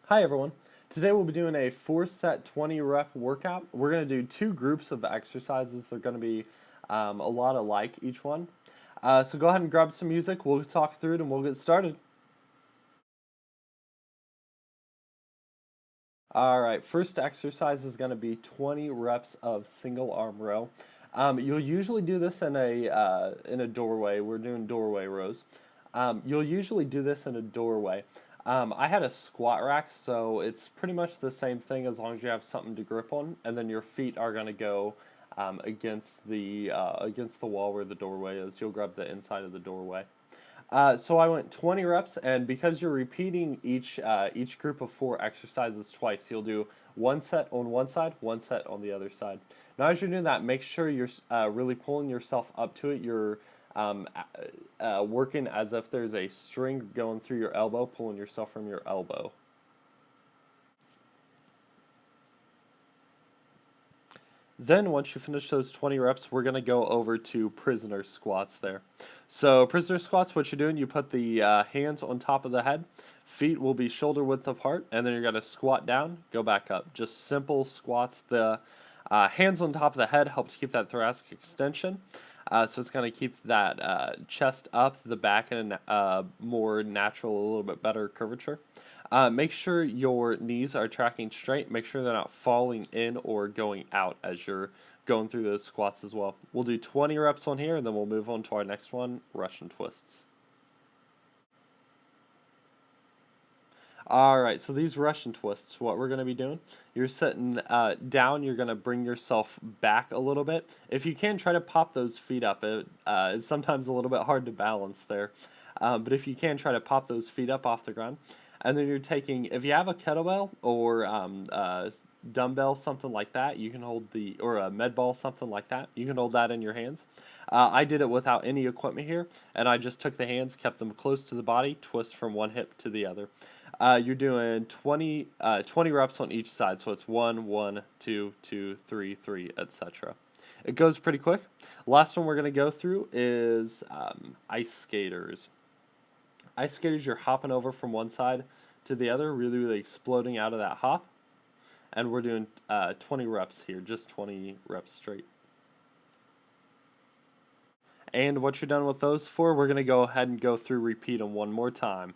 Hi everyone. Today we'll be doing a 4-set 20 rep workout. We're going to do two groups of exercises. They're going to be a lot alike, each one. So go ahead and grab some music. We'll talk through it and we'll get started. Alright, first exercise is going to be 20 reps of single arm row. You'll usually do this in a doorway. We're doing doorway rows. You'll usually do this in a doorway. I had a squat rack, so it's pretty much the same thing as long as you have something to grip on, and then your feet are going to go against the wall where the doorway is. You'll grab the inside of the doorway. So I went 20 reps, and because you're repeating each group of 4 exercises twice, you'll do one set on one side, one set on the other side. Now, as you're doing that, make sure you're really pulling yourself up to it. You're working as if there's a string going through your elbow, pulling yourself from your elbow. Then once you finish those 20 reps, we're going to go over to prisoner squats there. So prisoner squats, what you're doing, you put the hands on top of the head, feet will be shoulder width apart, and then you're going to squat down, go back up. Just simple squats. The hands on top of the head helps keep that thoracic extension. So it's going to keep that chest up, the back in a more natural, a little bit better curvature. Make sure your knees are tracking straight. Make sure they're not falling in or going out as you're going through those squats as well. We'll do 20 reps on here, and then we'll move on to our next one, Russian twists. Alright, so these Russian twists, what we're going to be doing, you're sitting down, you're going to bring yourself back a little bit. If you can, try to pop those feet up. It's sometimes a little bit hard to balance there. But if you can, try to pop those feet up off the ground. And then you're taking, if you have a kettlebell or dumbbell, something like that, you can hold or a med ball, something like that, you can hold that in your hands. I did it without any equipment here, and I just took the hands, kept them close to the body, twist from one hip to the other. You're doing 20 reps on each side, so it's 1, 1, 2, 2, 3, 3, etc. It goes pretty quick. Last one we're going to go through is ice skaters. Ice skaters, you're hopping over from one side to the other, really exploding out of that hop. And we're doing 20 reps here, just 20 reps straight. And once you're done with those 4, we're going to go ahead and go through repeat them one more time.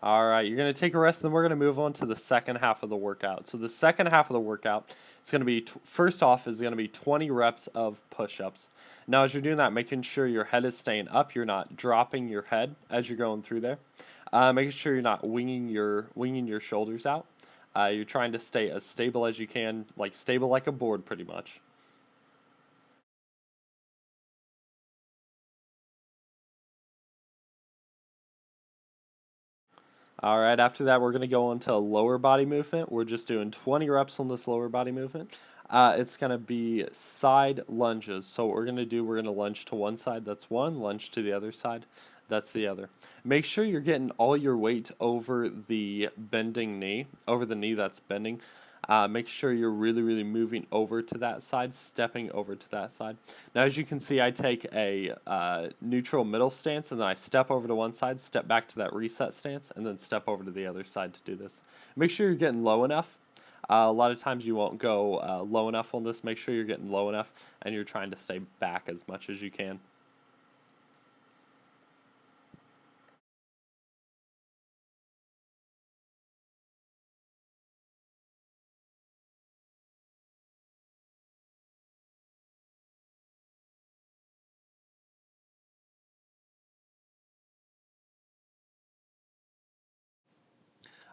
All right, you're going to take a rest, and then we're going to move on to the second half of the workout. So the second half of the workout, it's going to be, first off, is going to be 20 reps of push-ups. Now, as you're doing that, making sure your head is staying up, you're not dropping your head as you're going through there. Making sure you're not winging your shoulders out. You're trying to stay as stable as you can, like stable like a board, pretty much. All right, after that, we're going to go into lower body movement. We're just doing 20 reps on this lower body movement. It's going to be side lunges. So what we're going to do, we're going to lunge to one side, that's one, lunge to the other side, that's the other. Make sure you're getting all your weight over the bending knee, over the knee that's bending. Make sure you're really, really moving over to that side, stepping over to that side. Now, as you can see, I take a neutral middle stance, and then I step over to one side, step back to that reset stance, and then step over to the other side to do this. Make sure you're getting low enough. A lot of times you won't go low enough on this. Make sure you're getting low enough, and you're trying to stay back as much as you can.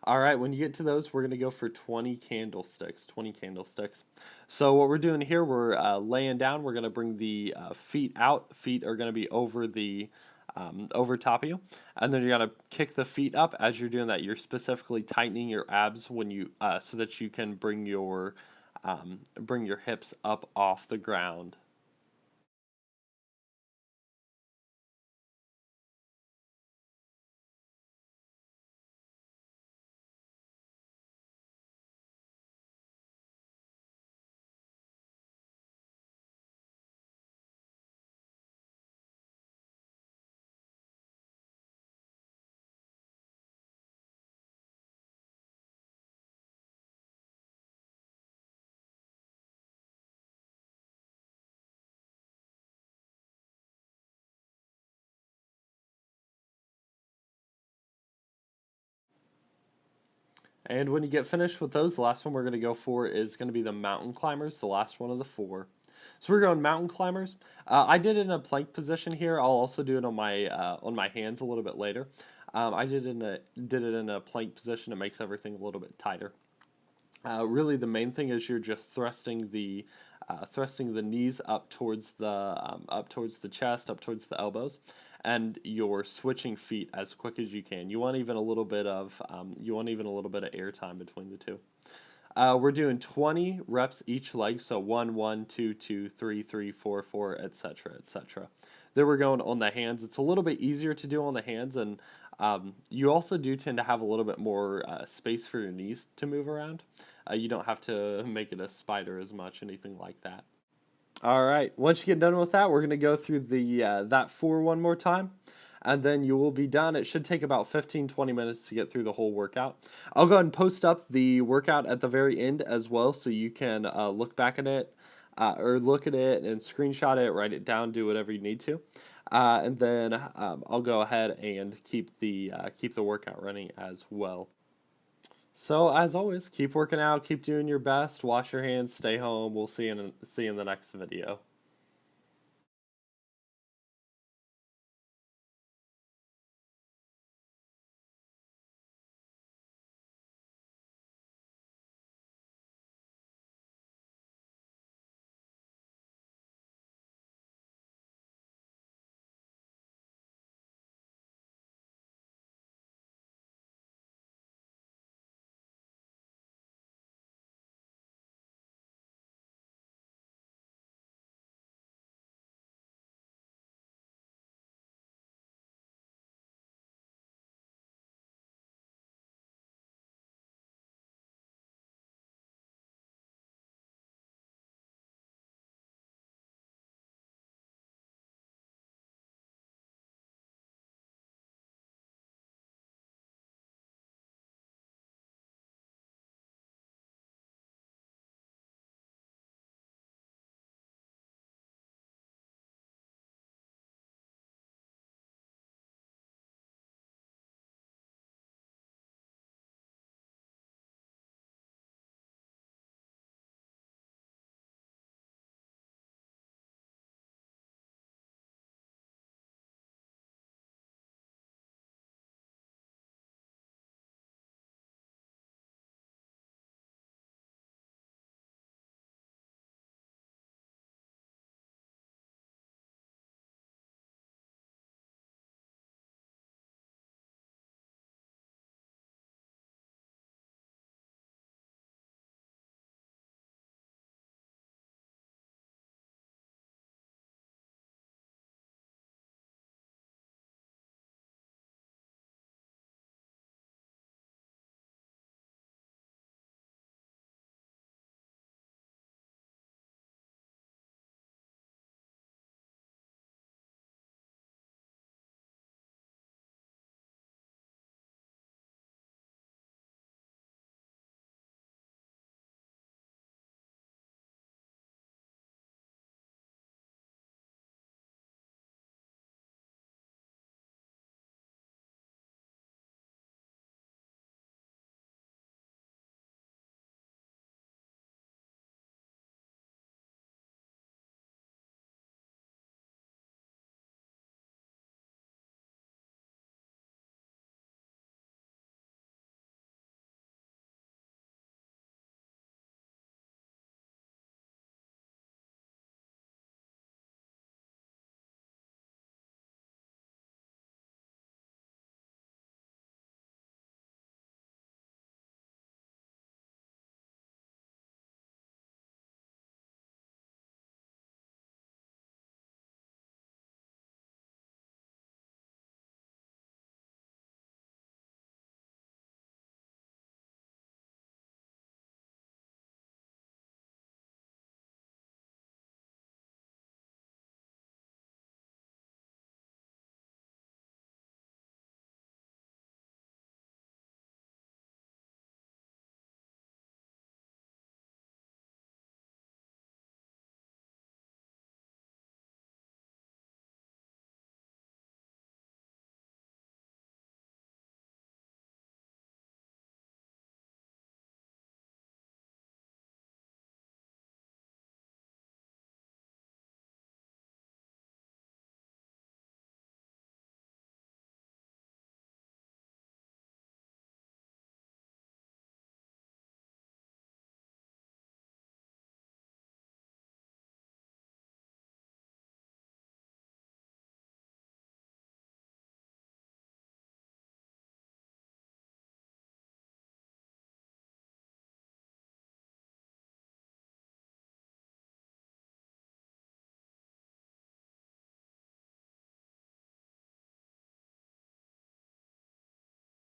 All right, when you get to those, we're going to go for 20 candlesticks. 20 candlesticks. So what we're doing here, we're laying down. We're going to bring the feet out. Feet are going to be over top of you, and then you're going to kick the feet up. As you're doing that, you're specifically tightening your abs when you so that you can bring your hips up off the ground. And when you get finished with those, the last one we're going to go for is going to be the mountain climbers, the last one of the four. So we're going mountain climbers. I did it in a plank position here. I'll also do it on my hands a little bit later. I did it in a plank position. It makes everything a little bit tighter. Really, the main thing is you're just thrusting the knees up towards the chest, up towards the elbows, and you're switching feet as quick as you can. You want even a little bit of air time between the two. We're doing 20 reps each leg, so 1, 1, 2, 2, 3, 3, 4, 4, etc., etc. Then we're going on the hands. It's a little bit easier to do on the hands, and you also do tend to have a little bit more space for your knees to move around. You don't have to make it a spider as much, anything like that. All right. Once you get done with that, we're going to go through the that four one more time, and then you will be done. It should take about 15-20 minutes to get through the whole workout. I'll go ahead and post up the workout at the very end as well, so you can look back at it or look at it and screenshot it, write it down, do whatever you need to. And then I'll go ahead and keep the workout running as well. So as always, keep working out, keep doing your best, wash your hands, stay home. We'll see you in the next video.